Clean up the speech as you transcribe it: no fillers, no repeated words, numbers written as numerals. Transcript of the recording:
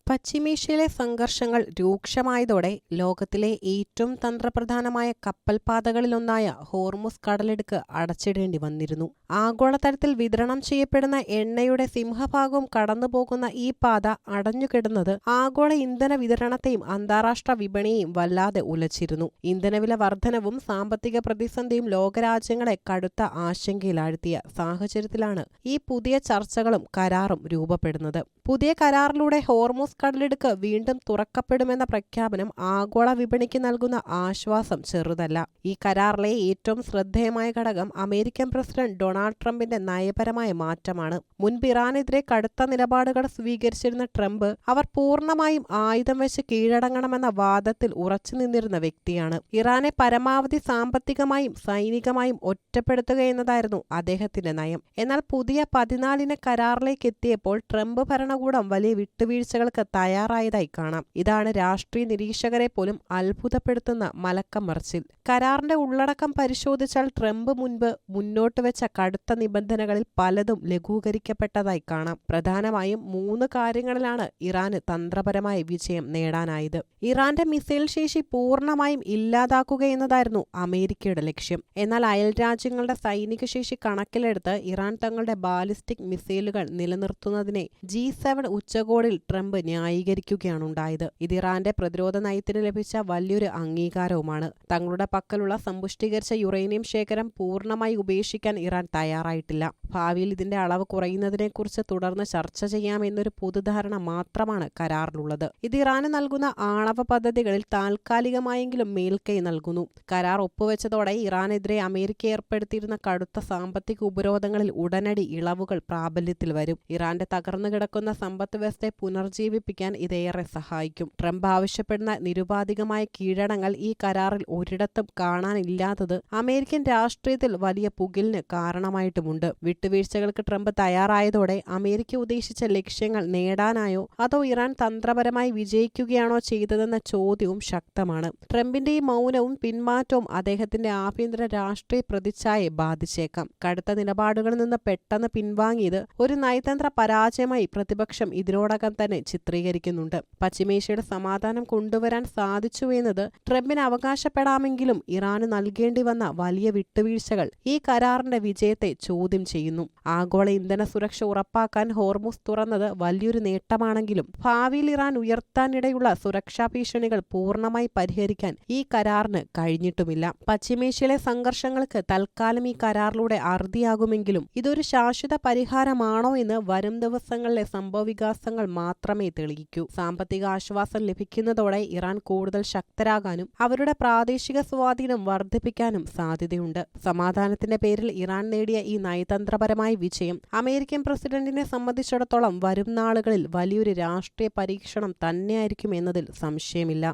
പശ്ചിമേഷ്യയിലെ സംഘർഷങ്ങൾ രൂക്ഷമായതോടെ ലോകത്തിലെ ഏറ്റവും തന്ത്രപ്രധാനമായ കപ്പൽപാതകളിലൊന്നായ ഹോർമുസ് കടലിടുക്ക് അടച്ചിടേണ്ടി വന്നിരുന്നു. ആഗോളതലത്തിൽ വിതരണം ചെയ്യപ്പെടുന്ന എണ്ണയുടെ സിംഹഭാഗവും കടന്നുപോകുന്ന ഈ പാത അടഞ്ഞുകിടന്നത് ആഗോള ഇന്ധന വിതരണത്തെയും അന്താരാഷ്ട്ര വിപണിയെയും വല്ലാതെ ഉലച്ചിരുന്നു. ഇന്ധനവില വർധനവും സാമ്പത്തിക പ്രതിസന്ധിയും ലോകരാജ്യങ്ങളെ കടുത്ത ആശങ്കയിലാഴ്ത്തിയ സാഹചര്യത്തിലാണ് ഈ പുതിയ ചർച്ചകളും കരാറും രൂപപ്പെടുന്നത്. പുതിയ കരാറിലൂടെ ഹോർമുസ് കടലിടുക്ക് വീണ്ടും തുറക്കപ്പെടുമെന്ന പ്രഖ്യാപനം ആഗോള വിപണിക്ക് നൽകുന്ന ആശ്വാസം ചെറുതല്ല. ഈ കരാറിലെ ഏറ്റവും ശ്രദ്ധേയമായ ഘടകം അമേരിക്കൻ പ്രസിഡന്റ് ഡൊണാൾഡ് ട്രംപിന്റെ നയപരമായ മാറ്റമാണ്. മുൻപ് ഇറാനെതിരെ കടുത്ത നിലപാടുകൾ സ്വീകരിച്ചിരുന്ന ട്രംപ് അവർ പൂർണ്ണമായും ആയുധം വെച്ച് കീഴടങ്ങണമെന്ന വാദത്തിൽ ഉറച്ചുനിന്നിരുന്ന വ്യക്തിയാണ്. ഇറാനെ പരമാവധി സാമ്പത്തികമായും സൈനികമായും ഒറ്റപ്പെടുത്തുക എന്നതായിരുന്നു അദ്ദേഹത്തിന്റെ നയം. എന്നാൽ പുതിയ 14 കരാറിലേക്ക് എത്തിയപ്പോൾ ട്രംപ് ഭരണകൂടം വലിയ വിട്ടുവീഴ്ചകൾക്ക് തയ്യാറായതായി കാണാം. ഇതാണ് രാഷ്ട്രീയ നിരീക്ഷകരെ പോലും അത്ഭുതപ്പെടുത്തുന്ന മലക്കം മറിച്ചിൽ. കരാറിന്റെ ഉള്ളടക്കം പരിശോധിച്ചാൽ ട്രംപ് മുൻപ് മുന്നോട്ട് വെച്ച കടുത്ത നിബന്ധനകളിൽ പലതും ലഘൂകരിക്കപ്പെട്ടതായി കാണാം. പ്രധാനമായും 3 കാര്യങ്ങളിലാണ് ഇറാന് തന്ത്രപരമായ വിജയം നേടാനായത്. ഇറാന്റെ മിസൈൽ ശേഷി പൂർണ്ണമായും ഇല്ലാതാക്കുക എന്നതായിരുന്നു അമേരിക്കയുടെ ലക്ഷ്യം. എന്നാൽ അയൽ രാജ്യങ്ങളുടെ സൈനിക ശേഷി കണക്കിലെടുത്ത് ഇറാൻ തങ്ങളുടെ ബാലിസ്റ്റിക് മിസൈലുകൾ നിലനിർത്തുന്നതിനെ G7 ഉച്ചകോടിയിൽ ട്രംപ് ന്യായീകരിക്കുകയാണുണ്ടായത്. ഇത് ഇറാന്റെ പ്രതിരോധ നയത്തിന് ലഭിച്ച വലിയൊരു അംഗീകാരവുമാണ്. തങ്ങളുടെ പക്കലുള്ള സമ്പുഷ്ടീകരിച്ച യുറേനിയം ശേഖരം പൂർണ്ണമായി ഉപേക്ഷിക്കാൻ ഇറാൻ തയ്യാറായിട്ടില്ല. ഭാവിയിൽ ഇതിന്റെ അളവ് കുറയുന്നതിനെക്കുറിച്ച് തുടർന്ന് ചർച്ച ചെയ്യാമെന്നൊരു പൊതുധാരണ മാത്രമാണ് കരാറിലുള്ളത്. ഇത് ഇറാന് നൽകുന്ന ആണവ പദ്ധതികളിൽ താൽക്കാലികമായെങ്കിലും മേൽക്കൈ നൽകുന്നു. കരാർ ഒപ്പുവെച്ചതോടെ ഇറാനെതിരെ അമേരിക്ക ഏർപ്പെടുത്തിയിരുന്ന കടുത്ത സാമ്പത്തിക ഉപരോധങ്ങളിൽ ഉടനടി ഇളവുകൾ പ്രാബല്യത്തിൽ വരും. ഇറാന്റെ തകർന്നു കിടക്കുന്ന സമ്പദ് വ്യവസ്ഥയെ പുനർജീവിപ്പിക്കാൻ ഇതേറെ സഹായിക്കും. ട്രംപ് ആവശ്യപ്പെടുന്ന നിരുപാധികമായ കീഴടങ്ങൽ ഈ കരാറിൽ ഒരിടത്തും കാണാനില്ലാത്തത് അമേരിക്കൻ രാഷ്ട്രീയത്തിൽ വലിയ പുകിലിന് കാരണമായിട്ടുമുണ്ട്. വിട്ടുവീഴ്ചകൾക്ക് ട്രംപ് തയ്യാറായതോടെ അമേരിക്ക ഉദ്ദേശിച്ച ലക്ഷ്യങ്ങൾ നേടാനായോ അതോ ഇറാൻ തന്ത്രപരമായി വിജയിക്കുകയാണോ ചെയ്തതെന്ന ചോദ്യവും ശക്തമാണ്. ട്രംപിന്റെ ഈ മൗനവും പിന്മാറ്റവും അദ്ദേഹത്തിന്റെ ആഭ്യന്തര രാഷ്ട്രീയ പ്രതിച്ഛായയെ ബാധിച്ചേക്കാം. കടുത്ത നിലപാടുകളിൽ നിന്ന് പെട്ടെന്ന് പിൻവാങ്ങിയത് ഒരു നയതന്ത്ര പരാജയമായി പ്രതിപക്ഷം ഇതിനോടകം തന്നെ ചിത്രീകരിക്കുന്നുണ്ട്. പശ്ചിമേഷ്യയുടെ സമാധാനം കൊണ്ടുവരാൻ സാധിച്ചുവെന്നത് ട്രംപിന് അവകാശപ്പെടാമെങ്കിലും ഇറാന് നൽകേണ്ടി വന്ന വലിയ വിട്ടുവീഴ്ചകൾ ഈ കരാറിന്റെ വിജയത്തെ ചോദ്യം ചെയ്യുന്നു. ആഗോള ഇന്ധന സുരക്ഷ ഉറപ്പാക്കാൻ ഹോർമുസ് തുറന്നത് വലിയൊരു നേട്ടമാണെങ്കിലും ഭാവിയിൽ ഇറാൻ ഉയർത്താനിടയുള്ള സുരക്ഷാ ഭീഷണികൾ പൂർണ്ണമായി പരിഹരിക്കാൻ ഈ കരാറിന് കഴിഞ്ഞിട്ടുമില്ല. പശ്ചിമേഷ്യയിലെ സംഘർഷങ്ങൾക്ക് തൽക്കാലം ഈ കരാറിലൂടെ അറുതിയാകുമെങ്കിലും ഇതൊരു ശാശ്വത പരിഹാരമാണോ എന്ന് വരും ദിവസങ്ങളിലെ സംഭവവികാസങ്ങൾ മാത്രമേ തെളിയിക്കൂ. സാമ്പത്തിക ആശ്വാസം ലഭിക്കുന്നതോടെ ഇറാൻ കൂടുതൽ ശക്തരാകാനും അവരുടെ പ്രാദേശിക സ്വാധീനം വർദ്ധിപ്പിക്കാനും സാധ്യതയുണ്ട്. സമാധാനത്തിന്റെ പേരിൽ ഇറാൻ നേടിയ ഈ നയതന്ത്രപരമായ വിജയം അമേരിക്കൻ പ്രസിഡന്റിനെ സംബന്ധിച്ചിടത്തോളം വരും നാളുകളിൽ വലിയൊരു രാഷ്ട്രീയ പരീക്ഷണം തന്നെയായിരിക്കും എന്നതിൽ സംശയമില്ല.